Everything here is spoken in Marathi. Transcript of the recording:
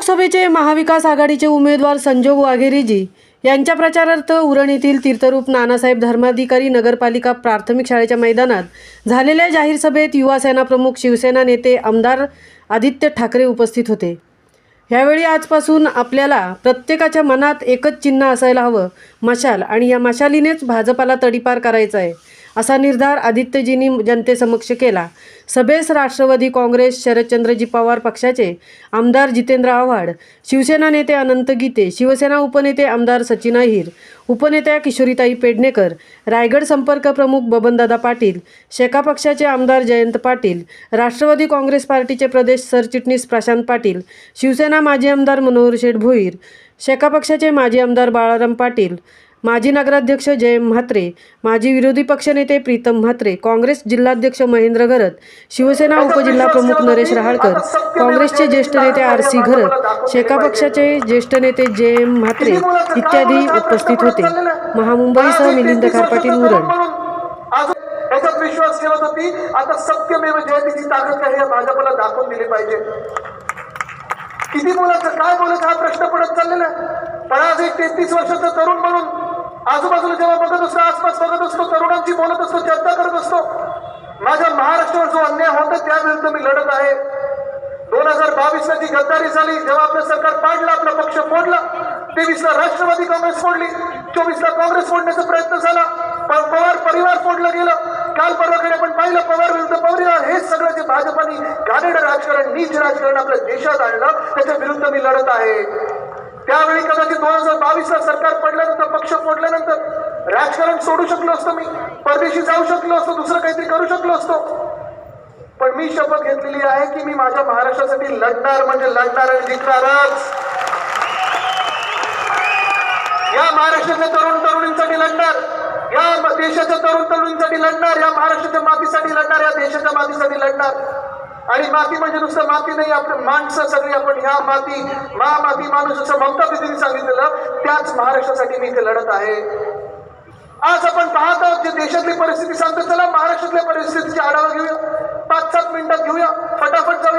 लोकसभेचे महाविकास आघाडीचे उमेदवार संजोग वाघेरीजी यांच्या प्रचारार्थ उरण येथील तीर्थरूप नानासाहेब धर्माधिकारी नगरपालिका प्राथमिक शाळेच्या मैदानात झालेल्या जाहीर सभेत युवा सेना प्रमुख शिवसेना नेते आमदार आदित्य ठाकरे उपस्थित होते। यावेळी आजपासून आपल्याला प्रत्येकाच्या मनात एकच चिन्ह असायला हवं, मशाल, आणि या मशालीनेच भाजपाला तडीपार करायचं आहे असा निर्धार आदित्यजींनी जनतेसमक्ष केला। सभेस राष्ट्रवादी काँग्रेस शरदचंद्रजी पवार पक्षाचे आमदार जितेंद्र आव्हाड, शिवसेना नेते अनंत गीते, शिवसेना उपनेते आमदार सचिन अहिर, उपनेत्या किशोरीताई पेडणेकर, रायगड संपर्क प्रमुख बबनदादा पाटील, शेका पक्षाचे आमदार जयंत पाटील, राष्ट्रवादी काँग्रेस पार्टीचे प्रदेश सरचिटणीस प्रशांत पाटील, शिवसेना माजी आमदार मनोहर शेठ भोईर, शेका पक्षाचे माजी आमदार बाळाराम पाटील, माजी नगराध्यक्ष जय म्हात्रे, माजी विरोधी पक्षनेते प्रीतम म्हात्रे, काँग्रेस जिल्हाध्यक्ष महेंद्र घरत, शिवसेना उपजिल्हा प्रमुख नरेश रहाळकर, काँग्रेसचे ज्येष्ठ नेते आर.सी. घरत, शेका पक्षाचे ज्येष्ठ नेते जय म्हात्रे इत्यादी उपस्थित होते। महामुंबईसह मिलिंद खारपाटील, उरण। याच्यात विश्वास ठेवत होती, आता सत्यमेव जयतेची ताकद काही या भाजपला दाखवून दिली पाहिजे। किती बोलायचं, काय बोलायचं हा प्रश्न पडत चाललेला। पण आज एक 33 वर्षाचा तरुण म्हणून आजूबाजूला जेव्हा बघत असतो, आसपास बघत असतो, तरुणांची बोलत असतो, चर्चा करत असतो, माझ्या महाराष्ट्रावर जो अन्याय होता त्याविरुद्ध मी लढत आहे। 2022ला जी गद्दारी झाली, जेव्हा आपलं सरकार पाडलं, आपला पक्ष फोडला, 23ला राष्ट्रवादी काँग्रेस फोडली, 24ला काँग्रेस फोडण्याचा प्रयत्न झाला, पवार परिवार फोडलं गेलं। काल परवाकडे आपण पाहिलं, पवार विरुद्ध पवार, हे सगळं जे भाजपाने घाणेरडं राजकारण, नीच राजकारण आपल्या देशात आणलं, त्याच्या विरुद्ध मी लढत आहे। त्यावेळी कदाचित 2022ला सरकार पडल्यानंतर, पक्ष फोडल्यानंतर राजकारण सोडू शकलो असतो, मी परदेशी जाऊ शकलो असतो, दुसरं काहीतरी करू शकलो असतो। पण मी शपथ घेतलेली आहे की मी माझ्या महाराष्ट्रासाठी लढणार, म्हणजे लढणार आणि जिंकणारच। या महाराष्ट्राच्या तरुण तरुणींसाठी लढणार, या देशाच्या तरुण तरुणींसाठी लढणार, या महाराष्ट्राच्या मातीसाठी लढणार, या देशाच्या मातीसाठी लढणार। आणि माती म्हणजे नुसतं माती नाही, आपली माणसं सगळी, आपण ह्या माती, माती माणूस, असं ममता दीदींनी सांगितलेलं, त्याच महाराष्ट्रासाठी मी इथे लढत आहे। आज आपण पाहत आहोत जे देशातली परिस्थिती सांगतो, चला महाराष्ट्रातल्या परिस्थितीची आढावा घेऊया, 5-7 मिनिटात घेऊया, फटाफट जाऊया।